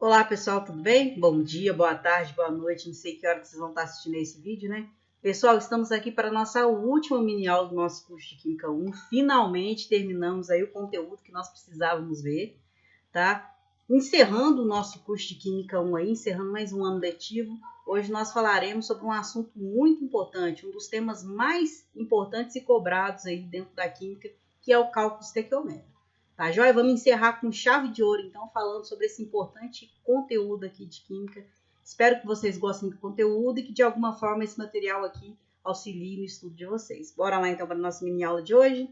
Olá pessoal, tudo bem? Bom dia, boa tarde, boa noite, não sei que hora que vocês vão estar assistindo esse vídeo, né? Pessoal, estamos aqui para a nossa última mini aula do nosso curso de Química 1. Finalmente terminamos aí o conteúdo que nós precisávamos ver, tá? Encerrando o nosso curso de Química 1 aí, encerrando mais um ano letivo, hoje nós falaremos sobre um assunto muito importante, um dos temas mais importantes e cobrados aí dentro da Química, que é o cálculo estequiométrico. Tá, joia? Vamos encerrar com chave de ouro, então, falando sobre esse importante conteúdo aqui de Química. Espero que vocês gostem do conteúdo e que, de alguma forma, esse material aqui auxilie no estudo de vocês. Bora lá, então, para a nossa mini aula de hoje?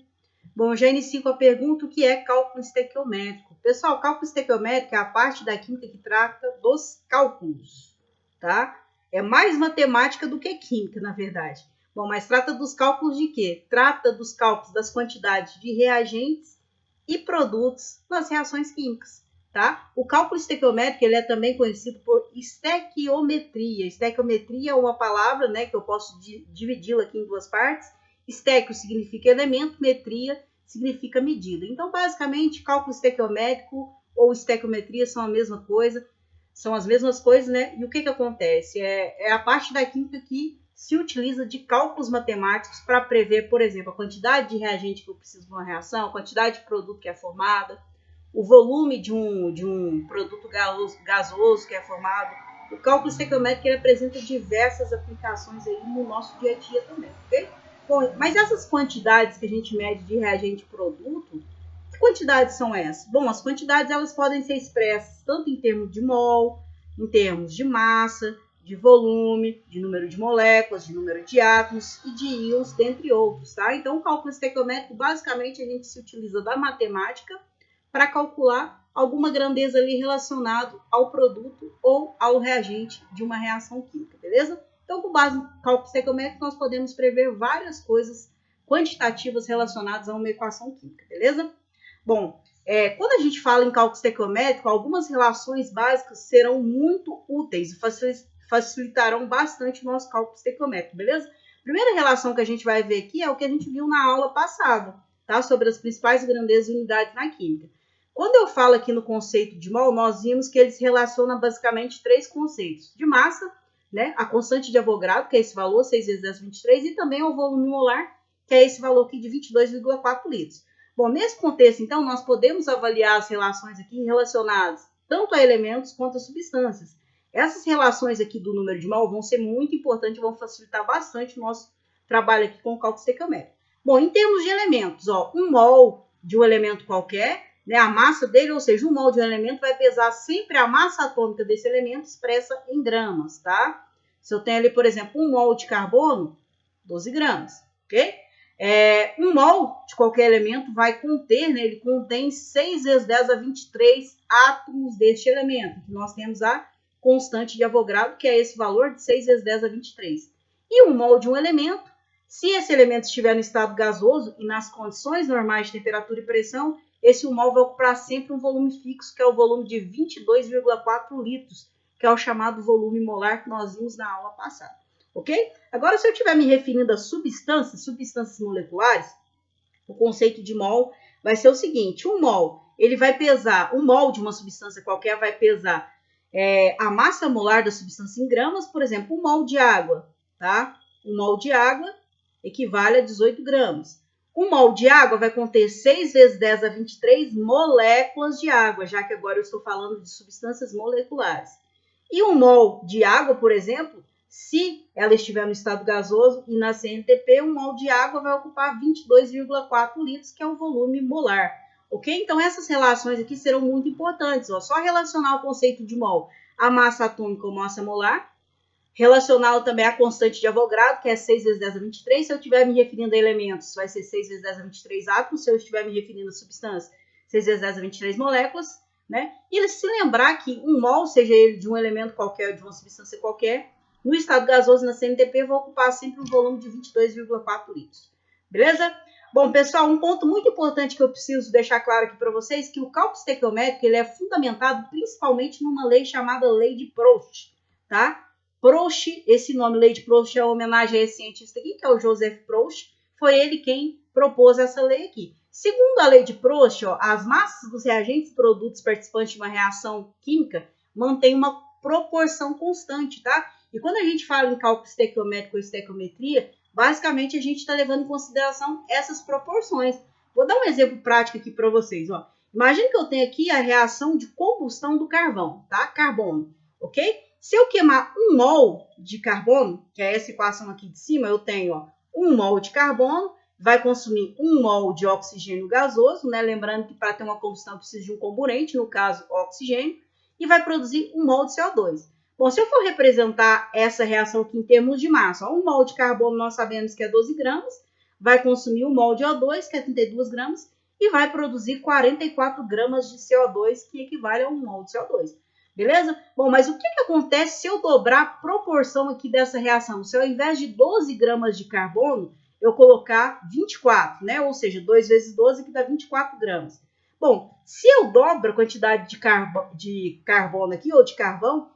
Bom, eu já inicio com a pergunta: o que é cálculo estequiométrico? Pessoal, cálculo estequiométrico é a parte da química que trata dos cálculos, tá? É mais matemática do que química, na verdade. Bom, mas trata dos cálculos de quê? Trata dos cálculos das quantidades de reagentes e produtos nas reações químicas, tá? O cálculo estequiométrico, ele é também conhecido por estequiometria. Estequiometria é uma palavra, né, que eu posso dividi-la aqui em duas partes. Estequio significa elemento, metria significa medida. Então, basicamente, cálculo estequiométrico ou estequiometria são a mesma coisa, são as mesmas coisas, né? E o que acontece? É a parte da química que se utiliza de cálculos matemáticos para prever, por exemplo, a quantidade de reagente que eu preciso de uma reação, a quantidade de produto que é formada, o volume de um produto gasoso que é formado. O cálculo estequiométrico ele apresenta diversas aplicações aí no nosso dia a dia também, ok? Bom, mas essas quantidades que a gente mede de reagente e produto, que quantidades são essas? Bom, as quantidades elas podem ser expressas tanto em termos de mol, em termos de massa, de volume, de número de moléculas, de número de átomos e de íons, dentre outros, tá? Então, o cálculo estequiométrico, basicamente, a gente se utiliza da matemática para calcular alguma grandeza ali relacionada ao produto ou ao reagente de uma reação química, beleza? Então, com base no cálculo estequiométrico, nós podemos prever várias coisas quantitativas relacionadas a uma equação química, beleza? Bom, quando a gente fala em cálculo estequiométrico, algumas relações básicas serão muito úteis e facilitarão bastante o nosso cálculo estequiométrico, beleza? A primeira relação que a gente vai ver aqui é o que a gente viu na aula passada, tá? Sobre as principais grandezas e unidades na química. Quando eu falo aqui no conceito de mol, nós vimos que eles relacionam basicamente três conceitos: de massa, né? A constante de Avogadro, que é esse valor, 6 vezes 10 23, e também o volume molar, que é esse valor aqui de 22,4 litros. Bom, nesse contexto, então, nós podemos avaliar as relações aqui relacionadas tanto a elementos quanto a substâncias. Essas relações aqui do número de mol vão ser muito importantes, vão facilitar bastante o nosso trabalho aqui com o cálculo estequiométrico. Bom, em termos de elementos, ó, um mol de um elemento qualquer, né, a massa dele, ou seja, um mol de um elemento vai pesar sempre a massa atômica desse elemento expressa em gramas, tá? Se eu tenho ali, por exemplo, um mol de carbono, 12 gramas, ok? Um mol de qualquer elemento vai conter, né, ele contém 6 vezes 10 a 23 átomos deste elemento, que nós temos a constante de Avogadro, que é esse valor de 6 vezes 10 a 23. E um mol de um elemento, se esse elemento estiver no estado gasoso e nas condições normais de temperatura e pressão, esse 1 mol vai ocupar sempre um volume fixo, que é o volume de 22,4 litros, que é o chamado volume molar que nós vimos na aula passada. Ok? Agora, se eu estiver me referindo a substâncias moleculares, o conceito de mol vai ser o seguinte: um mol, ele vai pesar, um mol de uma substância qualquer vai pesar a massa molar da substância em gramas, por exemplo, um mol de água, tá? Um mol de água equivale a 18 gramas. Um mol de água vai conter 6 vezes 10 a 23 moléculas de água, já que agora eu estou falando de substâncias moleculares. E um mol de água, por exemplo, se ela estiver no estado gasoso e na CNTP, um mol de água vai ocupar 22,4 litros, que é o volume molar. Ok? Então, essas relações aqui serão muito importantes. Ó. Só relacionar o conceito de mol à massa atômica ou massa molar. Relacioná-lo também à constante de Avogadro, que é 6 vezes 10 a 23. Se eu estiver me referindo a elementos, vai ser 6 vezes 10 a 23 átomos. Se eu estiver me referindo a substância, 6 vezes 10 a 23 moléculas. Né? E se lembrar que um mol, seja ele de um elemento qualquer ou de uma substância qualquer, no estado gasoso, na CNTP, vai ocupar sempre um volume de 22,4 litros. Beleza? Bom, pessoal, um ponto muito importante que eu preciso deixar claro aqui para vocês, que o cálculo estequiométrico ele é fundamentado principalmente numa lei chamada Lei de Proust, tá? Proust, esse nome Lei de Proust é uma homenagem a esse cientista aqui, que é o Joseph Proust, foi ele quem propôs essa lei aqui. Segundo a Lei de Proust, ó, as massas dos reagentes e produtos participantes de uma reação química mantém uma proporção constante, tá? E quando a gente fala em cálculo estequiométrico ou estequiometria, basicamente a gente está levando em consideração essas proporções. Vou dar um exemplo prático aqui para vocês, ó. Imagina que eu tenho aqui a reação de combustão do carvão, tá? Carbono, ok? Se eu queimar 1 mol de carbono, que é essa equação aqui de cima, eu tenho, ó, 1 mol de carbono, vai consumir 1 mol de oxigênio gasoso, né? Lembrando que para ter uma combustão precisa de um comburente, no caso, oxigênio, e vai produzir 1 mol de CO2. Bom, se eu for representar essa reação aqui em termos de massa, ó, 1 mol de carbono nós sabemos que é 12 gramas, vai consumir 1 mol de O2, que é 32 gramas, e vai produzir 44 gramas de CO2, que equivale a 1 mol de CO2. Beleza? Bom, mas o que acontece se eu dobrar a proporção aqui dessa reação? Se ao invés de 12 gramas de carbono, eu colocar 24, né? Ou seja, 2 vezes 12, que dá 24 gramas. Bom, se eu dobro a quantidade de carbono aqui, ou de carvão,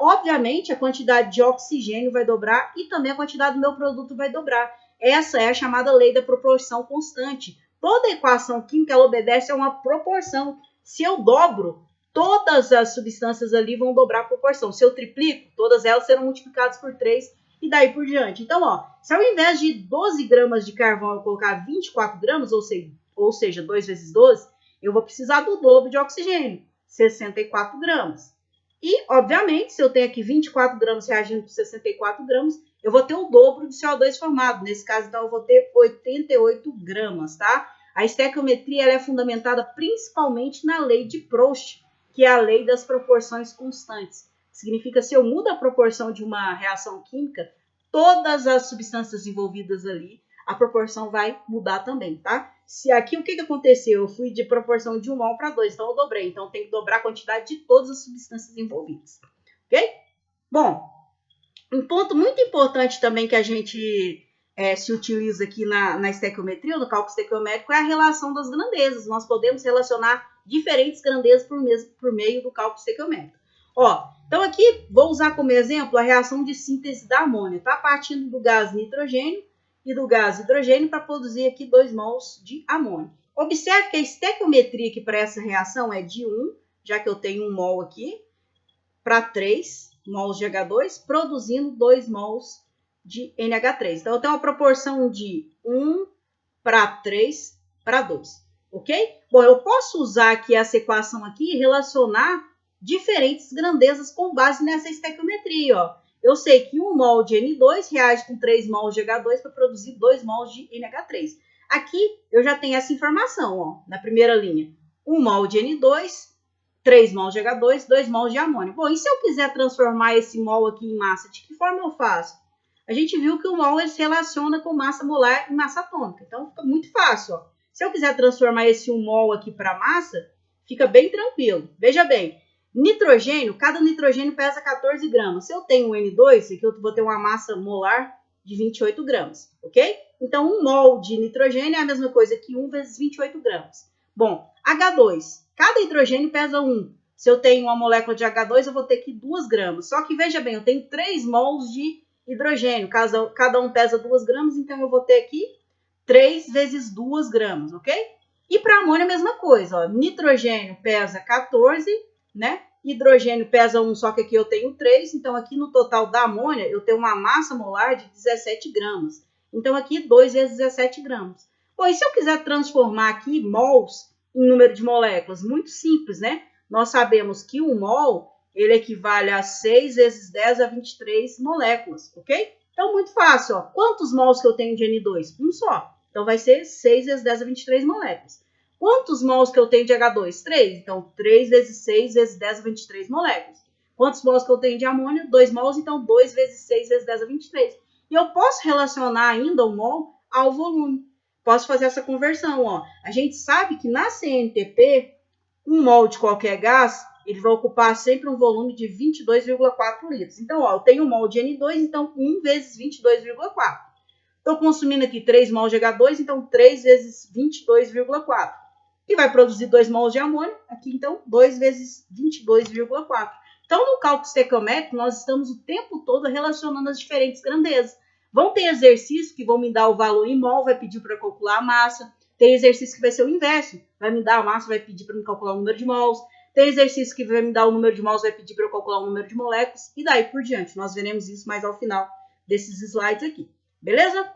obviamente a quantidade de oxigênio vai dobrar e também a quantidade do meu produto vai dobrar. Essa é a chamada lei da proporção constante. Toda equação química ela obedece a uma proporção. Se eu dobro, todas as substâncias ali vão dobrar a proporção. Se eu triplico, todas elas serão multiplicadas por 3 e daí por diante. Então, ó, se ao invés de 12 gramas de carvão eu colocar 24 gramas, ou seja, 2 vezes 12, eu vou precisar do dobro de oxigênio, 64 gramas. E, obviamente, se eu tenho aqui 24 gramas reagindo com 64 gramas, eu vou ter o dobro de CO2 formado. Nesse caso, então, eu vou ter 88 gramas, tá? A estequiometria ela é fundamentada principalmente na lei de Proust, que é a lei das proporções constantes. Significa, se eu mudo a proporção de uma reação química, todas as substâncias envolvidas ali, a proporção vai mudar também, tá? Se aqui, o que aconteceu? Eu fui de proporção de 1 mol para 2, então eu dobrei. Então, tem que dobrar a quantidade de todas as substâncias envolvidas, ok? Bom, um ponto muito importante também que a gente se utiliza aqui na estequiometria, no cálculo estequiométrico, é a relação das grandezas. Nós podemos relacionar diferentes grandezas por meio do cálculo estequiométrico. Ó, então aqui vou usar como exemplo a reação de síntese da amônia, tá? Partindo do gás nitrogênio e do gás hidrogênio para produzir aqui 2 mols de amônia. Observe que a estequiometria aqui para essa reação é de 1, já que eu tenho 1 mol aqui, para 3 mols de H2, produzindo 2 mols de NH3. Então, eu tenho uma proporção de 1 para 3 para 2, ok? Bom, eu posso usar aqui essa equação aqui e relacionar diferentes grandezas com base nessa estequiometria, ó. Eu sei que 1 mol de N2 reage com 3 mols de H2 para produzir 2 mols de NH3. Aqui, eu já tenho essa informação, ó, na primeira linha. 1 mol de N2, 3 mols de H2, 2 mols de amônio. Bom, e se eu quiser transformar esse mol aqui em massa, de que forma eu faço? A gente viu que o mol ele se relaciona com massa molar e massa atômica. Então, fica muito fácil, ó. Se eu quiser transformar esse 1 mol aqui para massa, fica bem tranquilo. Veja bem, nitrogênio, cada nitrogênio pesa 14 gramas. Se eu tenho um N2, aqui eu vou ter uma massa molar de 28 gramas, ok? Então, 1 mol de nitrogênio é a mesma coisa que 1 vezes 28 gramas. Bom, H2, cada hidrogênio pesa 1. Se eu tenho uma molécula de H2, eu vou ter aqui 2 gramas. Só que, veja bem, eu tenho 3 mols de hidrogênio. Cada um pesa 2 gramas, então eu vou ter aqui 3 vezes 2 gramas, ok? E para amônia a mesma coisa, ó. Nitrogênio pesa 14, né? Hidrogênio pesa 1, só que aqui eu tenho 3. Então, aqui no total da amônia, eu tenho uma massa molar de 17 gramas. Então, aqui 2 vezes 17 gramas. Bom, e se eu quiser transformar aqui mols em número de moléculas? Muito simples, né? Nós sabemos que 1 mol, ele equivale a 6 vezes 10 a 23 moléculas, ok? Então, muito fácil, ó. Quantos mols que eu tenho de N2? Um só. Então, vai ser 6 vezes 10 a 23 moléculas. Quantos mols que eu tenho de H2? 3. Então, 3 vezes 6 vezes 10 a 23 moléculas. Quantos mols que eu tenho de amônia? 2 mols, então 2 vezes 6 vezes 10 a 23. E eu posso relacionar ainda o mol ao volume. Posso fazer essa conversão, ó. A gente sabe que na CNTP, 1 mol de qualquer gás, ele vai ocupar sempre um volume de 22,4 litros. Então, ó, eu tenho 1 mol de N2, então 1 vezes 22,4. Estou consumindo aqui 3 mols de H2, então 3 vezes 22,4. E vai produzir 2 mols de amônia, aqui então 2 vezes 22,4. Então, no cálculo estequiométrico, nós estamos o tempo todo relacionando as diferentes grandezas. Vão ter exercícios que vão me dar o valor em mol, vai pedir para calcular a massa. Tem exercício que vai ser o inverso, vai me dar a massa, vai pedir para me calcular o número de mols. Tem exercício que vai me dar o número de mols, vai pedir para eu calcular o número de moléculas, e daí por diante. Nós veremos isso mais ao final desses slides aqui, beleza?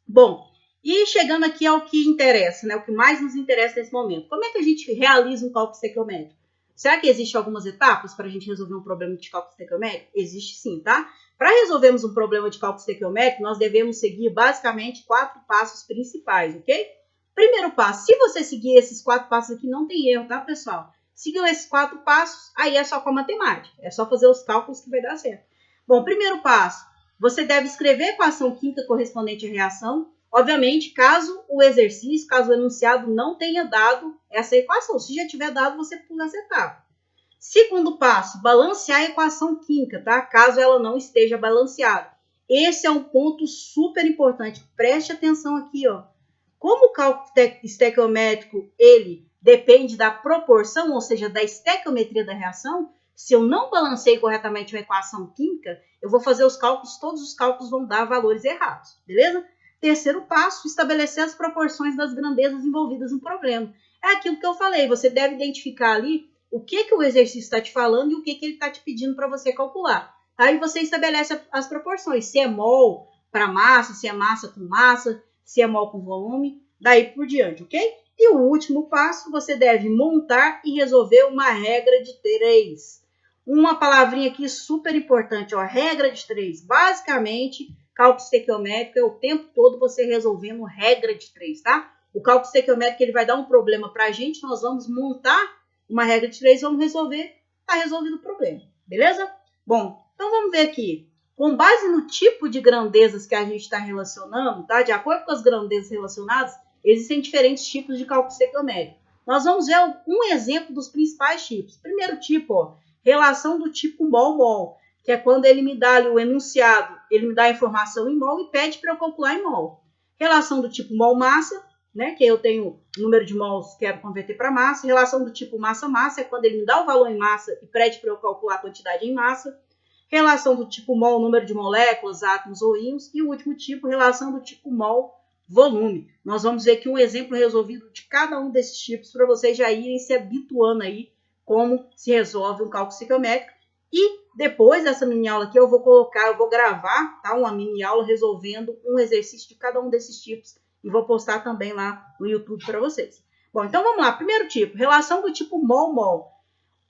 Bom, e chegando aqui ao que interessa, né? O que mais nos interessa nesse momento. Como é que a gente realiza um cálculo estequiométrico? Será que existem algumas etapas para a gente resolver um problema de cálculo estequiométrico? Existe sim, tá? Para resolvermos um problema de cálculo estequiométrico, nós devemos seguir basicamente 4 passos principais, ok? Primeiro passo, se você seguir esses 4 passos aqui, não tem erro, tá, pessoal? Seguiu esses 4 passos, aí é só com a matemática. É só fazer os cálculos que vai dar certo. Bom, primeiro passo, você deve escrever a equação química correspondente à reação. Obviamente, caso o exercício, caso o enunciado não tenha dado essa equação. Se já tiver dado, você pula essa etapa. Segundo passo, balancear a equação química, tá? Caso ela não esteja balanceada. Esse é um ponto super importante. Preste atenção aqui, ó. Como o cálculo estequiométrico, ele depende da proporção, ou seja, da estequiometria da reação, se eu não balancei corretamente uma equação química, eu vou fazer os cálculos, todos os cálculos vão dar valores errados, beleza? Terceiro passo, estabelecer as proporções das grandezas envolvidas no problema. É aquilo que eu falei, você deve identificar ali o que o exercício está te falando e o que ele está te pedindo para você calcular. Aí você estabelece as proporções, se é mol para massa, se é massa com massa, se é mol com volume, daí por diante, ok? E o último passo, você deve montar e resolver uma regra de 3. Uma palavrinha aqui super importante, ó, regra de 3. Basicamente, cálculo estequiométrico é o tempo todo você resolvendo regra de 3, tá? O cálculo estequiométrico ele vai dar um problema para a gente, nós vamos montar uma regra de 3, vamos resolver, tá resolvido o problema, beleza? Bom, então vamos ver aqui. Com base no tipo de grandezas que a gente está relacionando, tá? De acordo com as grandezas relacionadas, existem diferentes tipos de cálculo estequiométrico. Nós vamos ver um exemplo dos principais tipos. Primeiro tipo, ó, relação do tipo mol-mol, que é quando ele me dá ali o enunciado, ele me dá a informação em mol e pede para eu calcular em mol. Relação do tipo mol-massa, né, que eu tenho o número de mols, quero converter para massa. Relação do tipo massa-massa é quando ele me dá o valor em massa e pede para eu calcular a quantidade em massa. Relação do tipo mol, número de moléculas, átomos ou íons. E o último tipo, relação do tipo mol-volume. Nós vamos ver aqui um exemplo resolvido de cada um desses tipos para vocês já irem se habituando aí como se resolve um cálculo estequiométrico. E depois dessa mini aula aqui eu vou gravar, tá, uma mini aula resolvendo um exercício de cada um desses tipos e vou postar também lá no YouTube para vocês. Bom, então vamos lá. Primeiro tipo, relação do tipo mol-mol.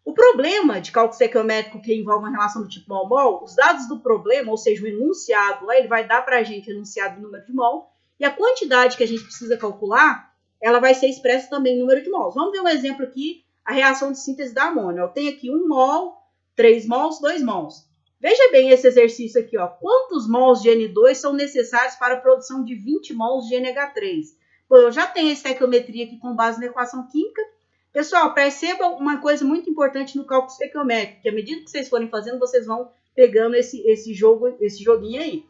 O problema de cálculo estequiométrico que envolve uma relação do tipo mol-mol, os dados do problema, ou seja, o enunciado, lá ele vai dar para a gente o enunciado do número de mol, e a quantidade que a gente precisa calcular, ela vai ser expressa também em número de mols. Vamos ver um exemplo aqui, a reação de síntese da amônia. Eu tenho aqui 1 mol, 3 mols, 2 mols. Veja bem esse exercício aqui, ó. Quantos mols de N2 são necessários para a produção de 20 mols de NH3? Bom, eu já tenho a estequiometria aqui com base na equação química. Pessoal, perceba uma coisa muito importante no cálculo estequiométrico, que à medida que vocês forem fazendo, vocês vão pegando esse joguinho aí,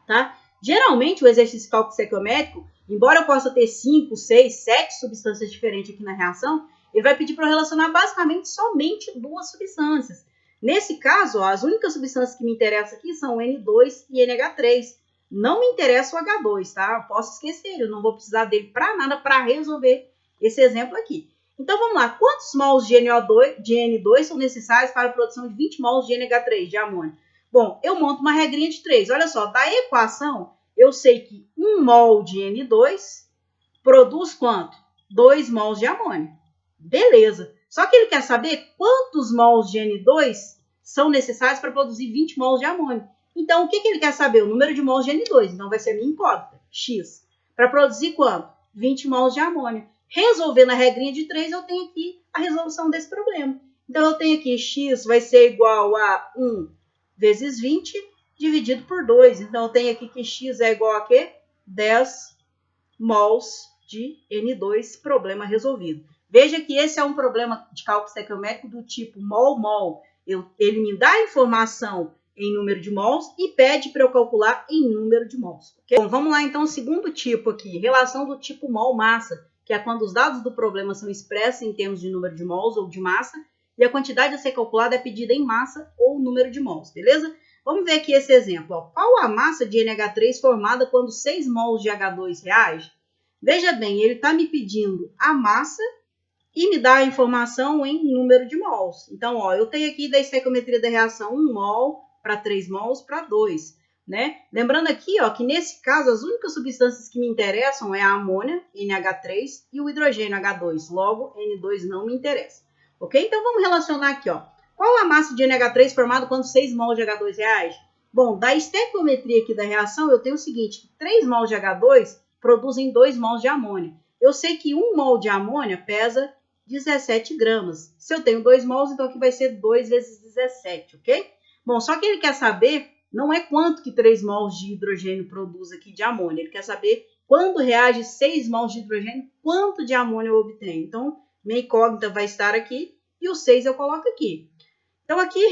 tá? Geralmente, o exercício de cálculo estequiométrico, embora eu possa ter 5, 6, 7 substâncias diferentes aqui na reação, ele vai pedir para eu relacionar basicamente somente 2 substâncias. Nesse caso, ó, as únicas substâncias que me interessam aqui são N2 e NH3. Não me interessa o H2, tá? Eu posso esquecer, eu não vou precisar dele para nada para resolver esse exemplo aqui. Então, vamos lá. Quantos mols de N2 são necessários para a produção de 20 mols de NH3, de amônia? Bom, eu monto uma regrinha de 3. Olha só, da equação, eu sei que 1 mol de N2 produz quanto? 2 mols de amônia. Beleza. Só que ele quer saber quantos mols de N2 são necessários para produzir 20 mols de amônia. Então, o que ele quer saber? O número de mols de N2. Então, vai ser a minha incógnita, X. Para produzir quanto? 20 mols de amônia. Resolvendo a regrinha de 3, eu tenho aqui a resolução desse problema. Então, eu tenho aqui X vai ser igual a 1 vezes 20 dividido por 2. Então, eu tenho aqui que X é igual a quê? 10 mols de N2, problema resolvido. Veja que esse é um problema de cálculo estequiométrico do tipo mol-mol. Ele me dá a informação em número de mols e pede para eu calcular em número de mols. Okay? Bom, vamos lá então, o segundo tipo aqui, relação do tipo mol-massa, que é quando os dados do problema são expressos em termos de número de mols ou de massa, e a quantidade a ser calculada é pedida em massa ou número de mols, beleza? Vamos ver aqui esse exemplo. Ó. Qual a massa de NH3 formada quando 6 mols de H2 reagem? Veja bem, ele está me pedindo a massa e me dá a informação em número de mols. Então, ó, eu tenho aqui da estequiometria da reação 1 mol para 3 mols para 2, né? Lembrando aqui, ó, que nesse caso as únicas substâncias que me interessam é a amônia, NH3, e o hidrogênio, H2. Logo, N2 não me interessa. Ok? Então, vamos relacionar aqui, ó. Qual a massa de NH3 formada quando 6 mols de H2 reage? Bom, da estequiometria aqui da reação, eu tenho o seguinte, 3 mols de H2 produzem 2 mols de amônia. Eu sei que 1 mol de amônia pesa 17 gramas. Se eu tenho 2 mols, então aqui vai ser 2 vezes 17, ok? Bom, só que ele quer saber, não é quanto que 3 mols de hidrogênio produz aqui de amônia, ele quer saber quando reage 6 mols de hidrogênio, quanto de amônia eu obtenho. Então, minha incógnita vai estar aqui e o 6 eu coloco aqui. Então, aqui,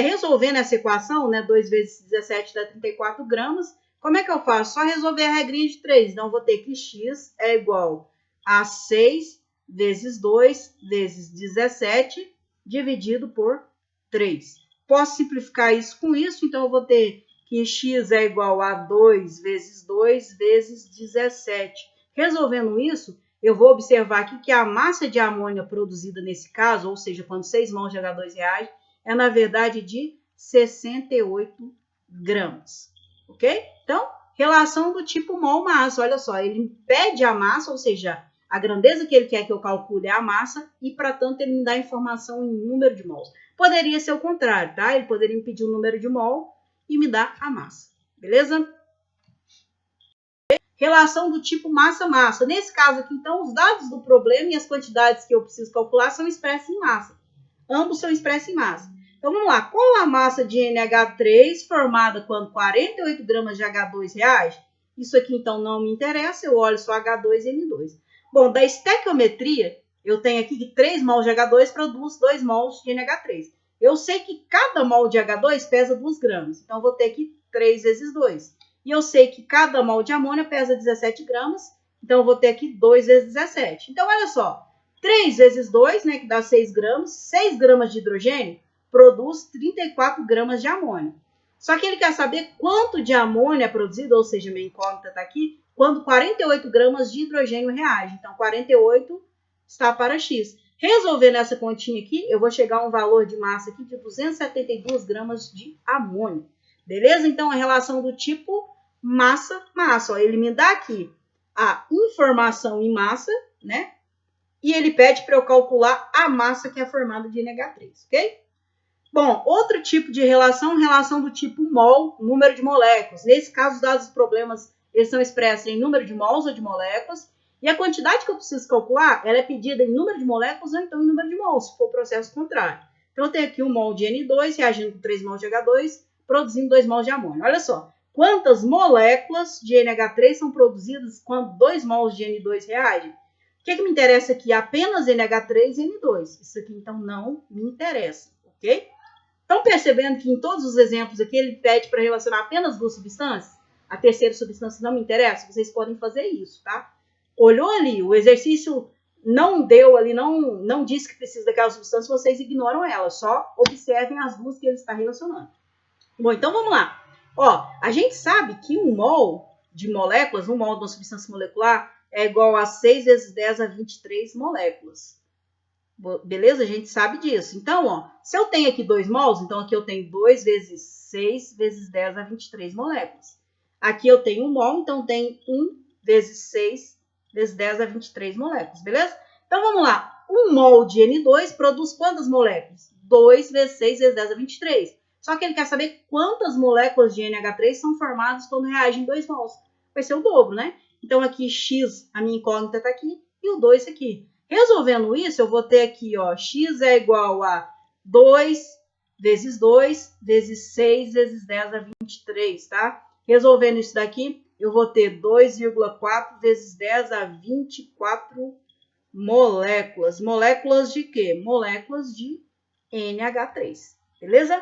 resolvendo essa equação, né, 2 vezes 17 dá 34 gramas, como é que eu faço? Só resolver a regrinha de 3. Então, eu vou ter que x é igual a 6 vezes 2 vezes 17 dividido por 3. Posso simplificar isso com isso, então eu vou ter que x é igual a 2 vezes 2 vezes 17. Resolvendo isso, eu vou observar aqui que a massa de amônia produzida nesse caso, ou seja, quando 6 mols de H2 reage, é na verdade de 68 gramas, ok? Então, relação do tipo mol-massa, olha só, ele pede a massa, ou seja, a grandeza que ele quer que eu calcule é a massa, e para tanto ele me dá informação em número de mols. Poderia ser o contrário, tá? Ele poderia me pedir o número de mol e me dar a massa, beleza? Relação do tipo massa-massa. Nesse caso aqui, então, os dados do problema e as quantidades que eu preciso calcular são expressas em massa. Ambos são expressos em massa. Então, vamos lá. Qual a massa de NH3 formada quando 48 gramas de H2 reage? Isso aqui, então, não me interessa. Eu olho só H2 e N2. Bom, da estequiometria, eu tenho aqui que 3 mols de H2 produz 2 mols de NH3. Eu sei que cada mol de H2 pesa 2 gramas. Então, eu vou ter aqui 3 vezes 2. E eu sei que cada mol de amônia pesa 17 gramas. Então, eu vou ter aqui 2 vezes 17. Então, olha só. 3 vezes 2, né, que dá 6 gramas. 6 gramas de hidrogênio produz 34 gramas de amônia. Só que ele quer saber quanto de amônia é produzido, ou seja, minha incógnita está aqui, quando 48 gramas de hidrogênio reage. Então, 48 está para X. Resolvendo essa continha aqui, eu vou chegar a um valor de massa aqui de 272 gramas de amônia. Beleza? Então, a relação do tipo massa-massa. Ele me dá aqui a informação em massa, né? E ele pede para eu calcular a massa que é formada de NH3, ok? Bom, outro tipo de relação do tipo mol, número de moléculas. Nesse caso, os dados dos problemas eles são expressos em número de mols ou de moléculas. E a quantidade que eu preciso calcular, ela é pedida em número de moléculas ou então em número de mols, se for o processo contrário. Então, eu tenho aqui 1 mol de N2 reagindo com 3 mols de H2, produzindo 2 mols de amônia. Olha só, quantas moléculas de NH3 são produzidas quando 2 mols de N2 reagem? O que me interessa aqui? Apenas NH3 e N2. Isso aqui, então, não me interessa, ok? Estão percebendo que em todos os exemplos aqui ele pede para relacionar apenas duas substâncias? A terceira substância não me interessa? Vocês podem fazer isso, tá? Olhou ali, o exercício não deu ali, não disse que precisa daquela substância, vocês ignoram ela. Só observem as duas que ele está relacionando. Bom, então vamos lá. Ó, a gente sabe que 1 mol de moléculas, 1 mol de uma substância molecular, é igual a 6 vezes 10 a 23 moléculas. Beleza? A gente sabe disso. Então, ó, se eu tenho aqui 2 mols, então aqui eu tenho 2 vezes 6 vezes 10 a 23 moléculas. Aqui eu tenho 1 mol, então tem 1 vezes 6 vezes 10 a 23 moléculas, beleza? Então, vamos lá. 1 mol de N2 produz quantas moléculas? 2 vezes 6 vezes 10 a 23. Só que ele quer saber quantas moléculas de NH3 são formadas quando reagem 2 mols. Vai ser o dobro, né? Então, aqui X, a minha incógnita está aqui, e o 2 aqui. Resolvendo isso, eu vou ter aqui, ó, X é igual a 2 vezes 6 vezes 10 a 23, tá? Resolvendo isso daqui, eu vou ter 2,4 vezes 10 a 24 moléculas. Moléculas de quê? Moléculas de NH3, beleza?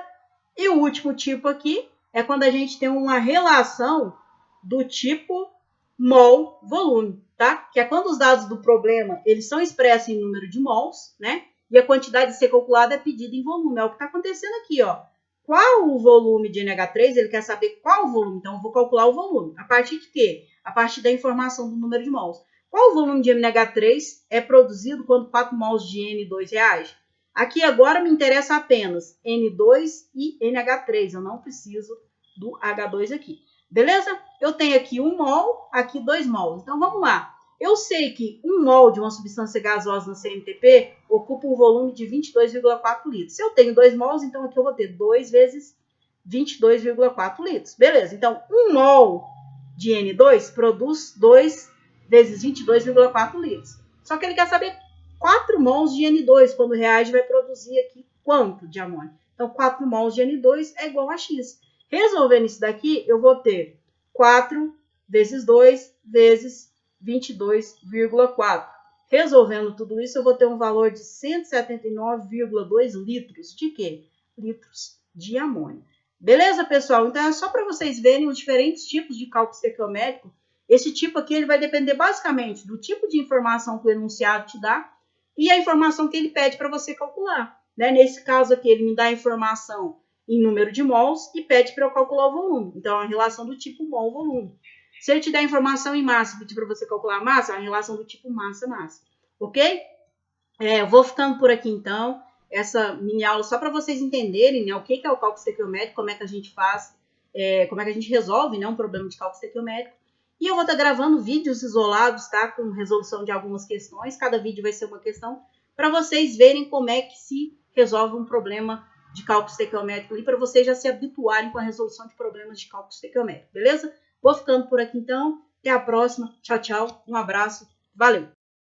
E o último tipo aqui é quando a gente tem uma relação do tipo mol-volume, tá? Que é quando os dados do problema eles são expressos em número de mols, né? E a quantidade a ser calculada é pedida em volume. É o que está acontecendo aqui, ó. Qual o volume de NH3? Ele quer saber qual o volume. Então, eu vou calcular o volume. A partir de quê? A partir da informação do número de mols. Qual o volume de MNH3 é produzido quando 4 mols de N2 reage? Aqui agora me interessa apenas N2 e NH3, eu não preciso do H2 aqui. Beleza? Eu tenho aqui 1 mol, aqui 2 mols. Então vamos lá. Eu sei que 1 mol de uma substância gasosa no CNTP ocupa um volume de 22,4 litros. Se eu tenho 2 mols, então aqui eu vou ter 2 vezes 22,4 litros. Beleza, então 1 mol de N2 produz 2 vezes 22,4 litros. Só que ele quer saber 4 mols de N2, quando reage vai produzir aqui quanto de amônio. Então 4 mols de N2 é igual a X. Resolvendo isso daqui, eu vou ter 4 vezes 2 vezes 22,4. Resolvendo tudo isso, eu vou ter um valor de 179,2 litros de quê? Litros de amônio. Beleza, pessoal? Então, é só para vocês verem os diferentes tipos de cálculo estequiométrico. Esse tipo aqui ele vai depender basicamente do tipo de informação que o enunciado te dá e a informação que ele pede para você calcular. Né? Nesse caso aqui, ele me dá a informação em número de mols e pede para eu calcular o volume. Então, é a relação do tipo mol-volume. Se ele te der informação em massa e pedir para você calcular a massa, é a relação do tipo massa-massa. Ok? Eu vou ficando por aqui, então. Essa mini aula só para vocês entenderem, né, o que é o cálculo estequiométrico, como é que a gente faz, como é que a gente resolve, né, um problema de cálculo estequiométrico. E eu vou estar gravando vídeos isolados, tá, com resolução de algumas questões. Cada vídeo vai ser uma questão para vocês verem como é que se resolve um problema de cálculo estequiométrico e para vocês já se habituarem com a resolução de problemas de cálculo estequiométrico, beleza? Vou ficando por aqui, então. Até a próxima. Tchau, tchau. Um abraço. Valeu!